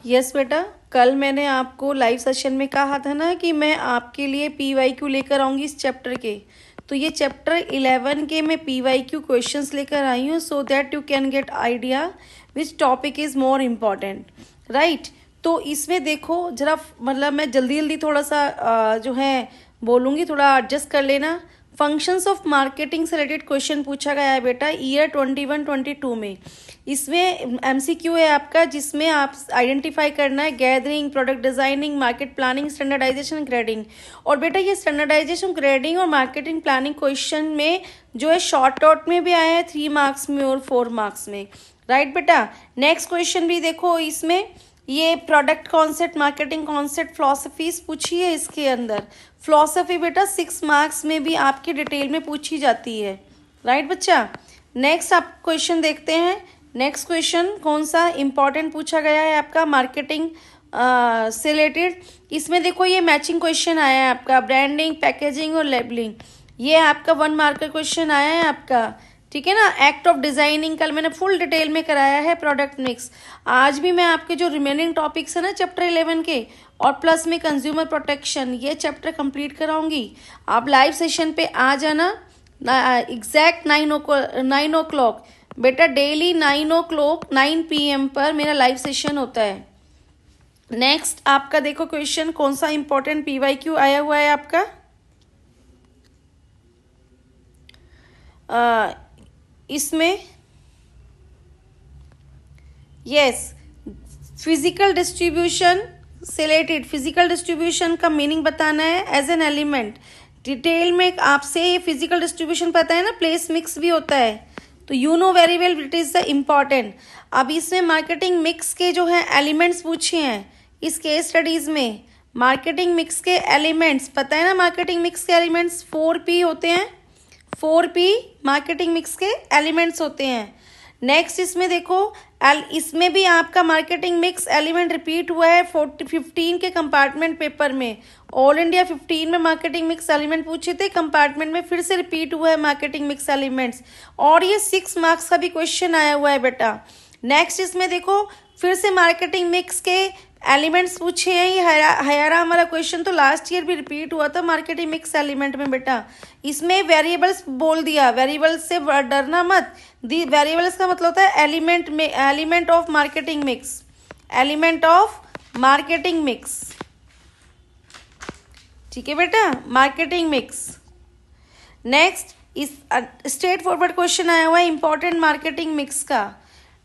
Yes बेटा, कल मैंने आपको लाइव सेशन में कहा था ना कि मैं आपके लिए PYQ लेकर आऊँगी इस चैप्टर के। तो ये चैप्टर 11 के मैं PYQ क्वेश्चंस लेकर आई हूँ, so that you can get idea which topic is more important, right. तो इसमें देखो जरा, मतलब मैं जल्दी जल्दी थोड़ा सा जो है बोलूँगी, थोड़ा एडजस्ट कर लेना। फंक्शंस ऑफ मार्केटिंग से रिलेटेड क्वेश्चन पूछा गया है बेटा ईयर 21-22 में। इसमें MCQ है आपका, जिसमें आप आइडेंटिफाई करना है gathering, product designing, market planning, standardization, grading. और बेटा ये स्टैंडर्डाइजेशन, ग्रेडिंग और मार्केटिंग प्लानिंग क्वेश्चन में जो है शॉर्ट आउट में भी आया है 3 मार्क्स में और 4 मार्क्स में, राइट बेटा। नेक्स्ट क्वेश्चन भी देखो, इसमें ये product concept, marketing concept, philosophies पूछी है इसके अंदर। फिलॉसफी बेटा 6 मार्क्स में भी आपकी डिटेल में पूछी जाती है, राइट बच्चा। नेक्स्ट आप क्वेश्चन देखते हैं। नेक्स्ट क्वेश्चन कौन सा इंपॉर्टेंट पूछा गया है आपका मार्केटिंग से रिलेटेड। इसमें देखो ये मैचिंग क्वेश्चन आया है आपका, ब्रांडिंग, पैकेजिंग और लेबलिंग। ये आपका 1 मार्क का क्वेश्चन आया है आपका, ठीक है ना। एक्ट ऑफ डिजाइनिंग कल मैंने फुल डिटेल में कराया है, प्रोडक्ट मिक्स। आज भी मैं आपके जो रिमेनिंग टॉपिक्स है ना चैप्टर 11 के, और प्लस में कंज्यूमर प्रोटेक्शन, ये चैप्टर कंप्लीट कराऊंगी। आप लाइव सेशन पे आ जाना एग्जैक्ट 9 o'clock बेटा, डेली 9 PM पर मेरा लाइव सेशन होता है। नेक्स्ट आपका देखो क्वेश्चन कौन सा इंपॉर्टेंट PYQ आया हुआ है आपका। इसमें यस, फिजिकल डिस्ट्रीब्यूशन से रिलेटेड, फिजिकल डिस्ट्रीब्यूशन का मीनिंग बताना है एज एन एलिमेंट। डिटेल में आपसे ये फिजिकल डिस्ट्रीब्यूशन पता है ना, प्लेस मिक्स भी होता है, तो you know very well it is the important. अब इसमें मार्केटिंग मिक्स के जो है एलिमेंट्स पूछे हैं इस केस स्टडीज़ में। मार्केटिंग मिक्स के एलिमेंट्स पता है ना, मार्केटिंग मिक्स के एलिमेंट्स 4P होते हैं। 4P मार्केटिंग मिक्स के एलिमेंट्स होते हैं। नेक्स्ट इसमें देखो, इसमें भी आपका मार्केटिंग मिक्स एलिमेंट रिपीट हुआ है 15 के कंपार्टमेंट पेपर में। ऑल इंडिया 15 में मार्केटिंग मिक्स एलिमेंट पूछे थे, कंपार्टमेंट में फिर से रिपीट हुआ है मार्केटिंग मिक्स एलिमेंट्स, और ये 6 मार्क्स का भी क्वेश्चन आया हुआ है बेटा। नेक्स्ट इसमें देखो फिर से मार्केटिंग मिक्स के एलिमेंट्स पूछे हैं। ये हायराम वाला क्वेश्चन तो लास्ट ईयर भी रिपीट हुआ था मार्केटिंग मिक्स एलिमेंट में बेटा। इसमें वेरिएबल्स बोल दिया, वेरिएबल्स से डरना मत। दी वेरिएबल्स का मतलब होता है एलिमेंट में, element of marketing mix, element of marketing mix, ठीक है बेटा, मार्केटिंग मिक्स। नेक्स्ट इस स्ट्रेट फॉरवर्ड क्वेश्चन आया हुआ है इंपॉर्टेंट मार्केटिंग मिक्स का,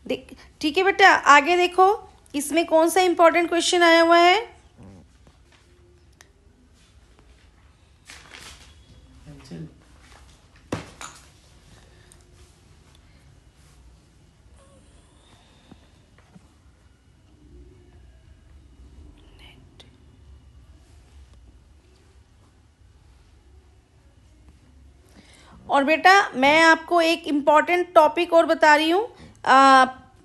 ठीक है बेटा। आगे देखो इसमें कौन सा इंपॉर्टेंट क्वेश्चन आया हुआ है। और बेटा मैं आपको एक इम्पॉर्टेंट टॉपिक और बता रही हूँ,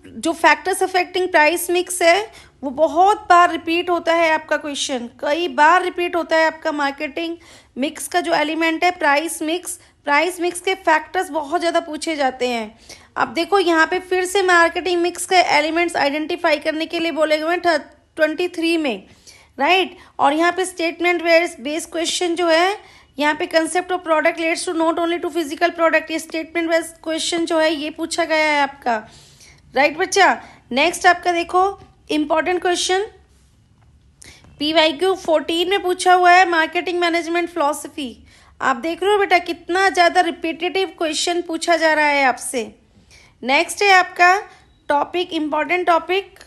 जो फैक्टर्स अफेक्टिंग प्राइस मिक्स है वो बहुत बार रिपीट होता है आपका क्वेश्चन, कई बार रिपीट होता है आपका। मार्केटिंग मिक्स का जो एलिमेंट है प्राइस मिक्स, प्राइस मिक्स के फैक्टर्स बहुत ज़्यादा पूछे जाते हैं। अब देखो यहाँ पे फिर से मार्केटिंग मिक्स के एलिमेंट्स आइडेंटिफाई करने के लिए बोले गए 23 में, राइट। और यहाँ पे स्टेटमेंट बेस्ड क्वेश्चन जो है, यहाँ पे concept of product lets to not only to physical product, ये स्टेटमेंट बेस्ड क्वेश्चन जो है ये पूछा गया है आपका, राइट बच्चा। नेक्स्ट आपका देखो इंपॉर्टेंट क्वेश्चन PYQ 14 में पूछा हुआ है मार्केटिंग मैनेजमेंट फिलॉसफी। आप देख रहे हो बेटा कितना ज़्यादा रिपीटेटिव क्वेश्चन पूछा जा रहा है आपसे। नेक्स्ट है आपका topic, important topic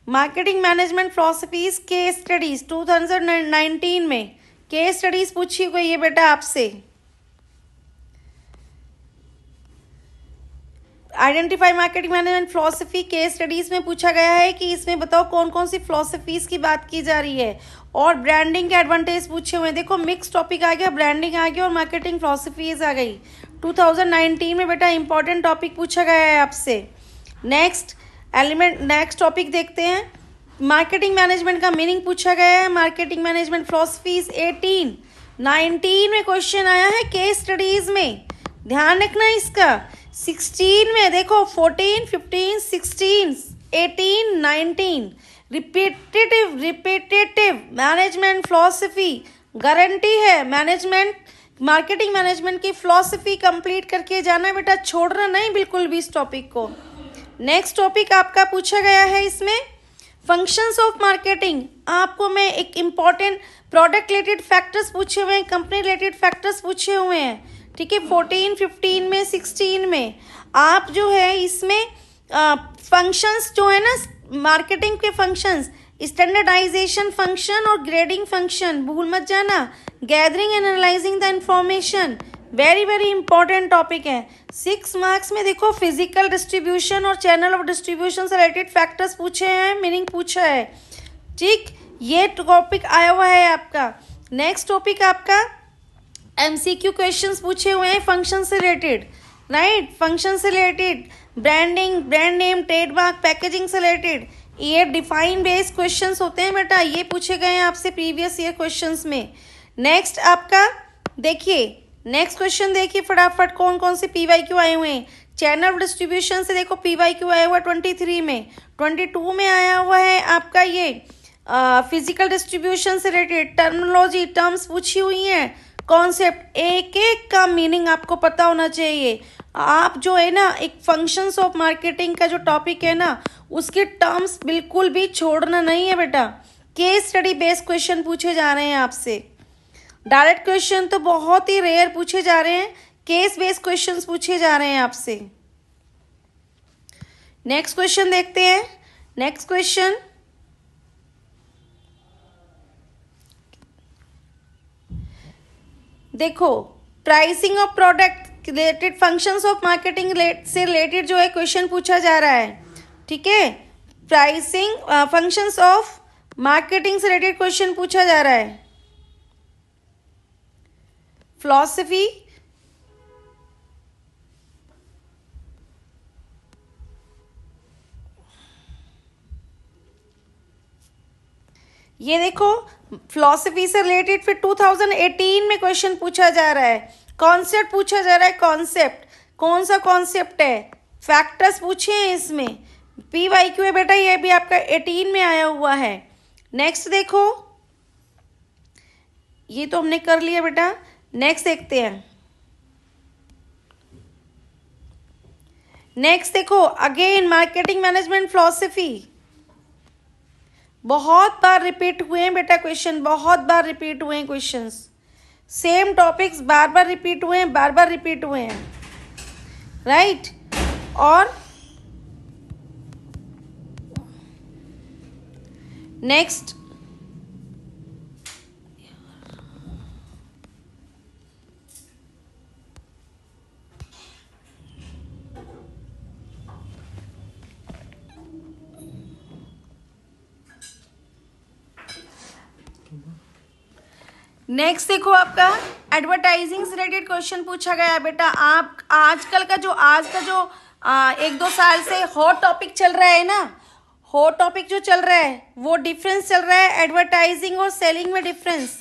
marketing management philosophies case studies 2019 में केस स्टडीज पूछी गई है बेटा आपसे। Identify marketing management philosophy case studies में पूछा गया है कि इसमें बताओ कौन कौन सी फिलॉसफीज की बात की जा रही है। और ब्रांडिंग के एडवांटेज पूछे हुए हैं। देखो मिक्स टॉपिक आ गया, ब्रांडिंग आ गया और मार्केटिंग फिलॉसफीज आ गई। 2019 में बेटा इंपॉर्टेंट टॉपिक पूछा गया है आपसे। नेक्स्ट एलिमेंट, नेक्स्ट टॉपिक देखते हैं, मार्केटिंग मैनेजमेंट का मीनिंग पूछा गया है। मार्केटिंग मैनेजमेंट फिलॉसफीज 18, 19 में क्वेश्चन आया है केस स्टडीज में, ध्यान रखना इसका। 16 में देखो 14, 15, 16, 18, 19 रिपीटेटिव मैनेजमेंट फिलॉसफी गारंटी है। मैनेजमेंट मार्केटिंग मैनेजमेंट की फिलॉसफी कंप्लीट करके जाना बेटा, छोड़ना नहीं बिल्कुल भी इस टॉपिक को। नेक्स्ट टॉपिक आपका पूछा गया है इसमें फंक्शंस ऑफ मार्केटिंग। आपको मैं एक इम्पॉर्टेंट प्रोडक्ट रिलेटेड फैक्टर्स पूछे हुए हैं, कंपनी रिलेटेड फैक्टर्स पूछे हुए हैं, ठीक है। 14, 15 में, 16 में आप जो है इसमें फंक्शंस जो है ना मार्केटिंग के फंक्शंस, स्टैंडर्डाइजेशन फंक्शन और ग्रेडिंग फंक्शन भूल मत जाना। Gathering and analysing the information very very important topic है। 6 मार्क्स में देखो फिजिकल डिस्ट्रीब्यूशन और चैनल ऑफ डिस्ट्रीब्यूशन से रिलेटेड फैक्टर्स पूछे हैं, मीनिंग पूछा है, ठीक। ये टॉपिक आया हुआ है आपका। नेक्स्ट टॉपिक आपका एमसीक्यू क्वेश्चंस पूछे हुए हैं फंक्शन से रिलेटेड, राइट। फंक्शन से related branding, brand name, trademark, packaging से रिलेटेड ये डिफाइन बेस्ड क्वेश्चंस होते हैं बेटा, ये पूछे गए हैं आपसे प्रीवियस ईयर क्वेश्चंस में। नेक्स्ट आपका देखिए, नेक्स्ट क्वेश्चन देखिए फटाफट कौन कौन से पीवाईक्यू आए हुए हैं। चैनल ऑफ डिस्ट्रीब्यूशन से देखो पीवाईक्यू आया हुआ 23 में, 22 में आया हुआ है आपका ये फिजिकल डिस्ट्रीब्यूशन से रिलेटेड टर्मिनोलॉजी, टर्म्स पूछी हुई हैं, कॉन्सेप्ट, एक एक का मीनिंग आपको पता होना चाहिए। आप जो है ना एक फंक्शंस ऑफ मार्केटिंग का जो टॉपिक है ना उसके टर्म्स बिल्कुल भी छोड़ना नहीं है बेटा। केस स्टडी बेस्ड क्वेश्चन पूछे जा रहे हैं आपसे, डायरेक्ट क्वेश्चन तो बहुत ही रेयर पूछे जा रहे हैं, केस बेस्ड क्वेश्चंस पूछे जा रहे हैं आपसे। नेक्स्ट क्वेश्चन देखते हैं। नेक्स्ट क्वेश्चन देखो, pricing of product related functions of marketing से रिलेटेड जो है क्वेश्चन पूछा जा रहा है, ठीक है। प्राइसिंग फंक्शंस ऑफ मार्केटिंग से रिलेटेड क्वेश्चन पूछा जा रहा है। फिलॉसफी, ये देखो फिलॉसफी से रिलेटेड फिर 2018 में क्वेश्चन पूछा जा रहा है। कॉन्सेप्ट पूछा जा रहा है, कॉन्सेप्ट कौन सा कॉन्सेप्ट है, फैक्टर्स पूछे हैं इसमें, पीवाईक्यू है बेटा, ये भी आपका 18 में आया हुआ है। नेक्स्ट देखो, ये तो हमने कर लिया बेटा। नेक्स्ट देखते हैं। नेक्स्ट देखो, अगेन मार्केटिंग मैनेजमेंट फिलॉसफी, बहुत बार रिपीट हुए हैं बेटा क्वेश्चन, बहुत बार रिपीट हुए हैं क्वेश्चंस, सेम टॉपिक्स बार बार रिपीट हुए हैं, बार बार रिपीट हुए हैं, राइट। और नेक्स्ट नेक्स्ट देखो, आपका एडवर्टाइजिंग से रिलेटेड क्वेश्चन पूछा गया है बेटा। आप आजकल का जो आज का जो 1-2 साल से हॉट टॉपिक चल रहा है ना, हॉट टॉपिक जो चल रहा है वो डिफरेंस चल रहा है एडवर्टाइजिंग और सेलिंग में डिफरेंस,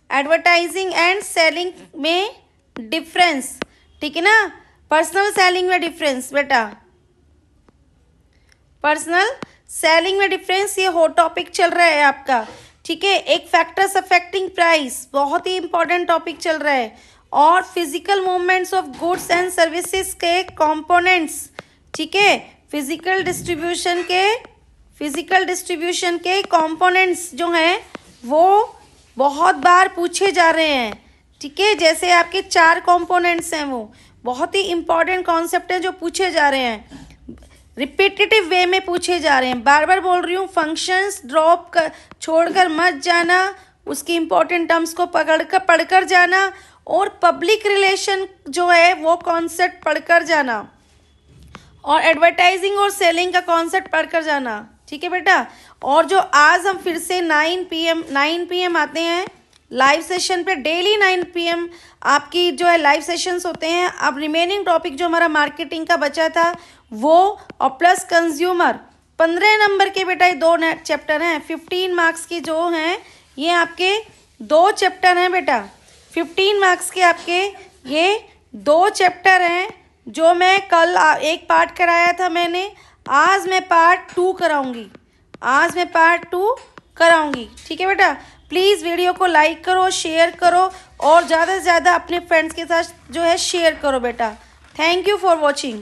एडवर्टाइजिंग एंड सेलिंग में डिफरेंस, ठीक है ना। पर्सनल सेलिंग में डिफरेंस बेटा, पर्सनल सेलिंग में डिफरेंस, ये हॉट टॉपिक चल रहा है आपका, ठीक है। एक फैक्टर्स अफेक्टिंग प्राइस, बहुत ही इंपॉर्टेंट टॉपिक चल रहा है। और physical movements of goods and services के कंपोनेंट्स, ठीक है। फिजिकल डिस्ट्रीब्यूशन के कंपोनेंट्स जो हैं वो बहुत बार पूछे जा रहे हैं, ठीक है। जैसे आपके 4 कंपोनेंट्स हैं, वो बहुत ही इंपॉर्टेंट कॉन्सेप्ट हैं जो पूछे जा रहे हैं, रिपीटेटिव वे में पूछे जा रहे हैं। बार बार बोल रही हूँ, फंक्शंस ड्रॉप कर छोड़कर मत जाना, उसकी इंपॉर्टेंट टर्म्स को पढ़कर जाना, और पब्लिक रिलेशन जो है वो कॉन्सेप्ट पढ़कर जाना, और एडवर्टाइजिंग और सेलिंग का कॉन्सेप्ट पढ़कर जाना, ठीक है बेटा। और जो आज हम फिर से 9 PM आते हैं लाइव सेशन पे, डेली 9 PM आपकी जो है लाइव सेशंस होते हैं। अब रिमेनिंग टॉपिक जो हमारा मार्केटिंग का बचा था वो, और प्लस कंज्यूमर, 15 नंबर के बेटा ये 2 चैप्टर हैं, 15 मार्क्स की जो हैं ये आपके 2 चैप्टर हैं बेटा, 15 मार्क्स के आपके ये 2 चैप्टर हैं, जो मैं कल एक पार्ट कराया था मैंने, आज मैं पार्ट 2 कराऊंगी, आज मैं पार्ट 2 कराऊंगी। ठीक है बेटा, प्लीज़ वीडियो को लाइक करो, शेयर करो और ज़्यादा से ज़्यादा अपने फ्रेंड्स के साथ जो है शेयर करो बेटा। Thank you for watching.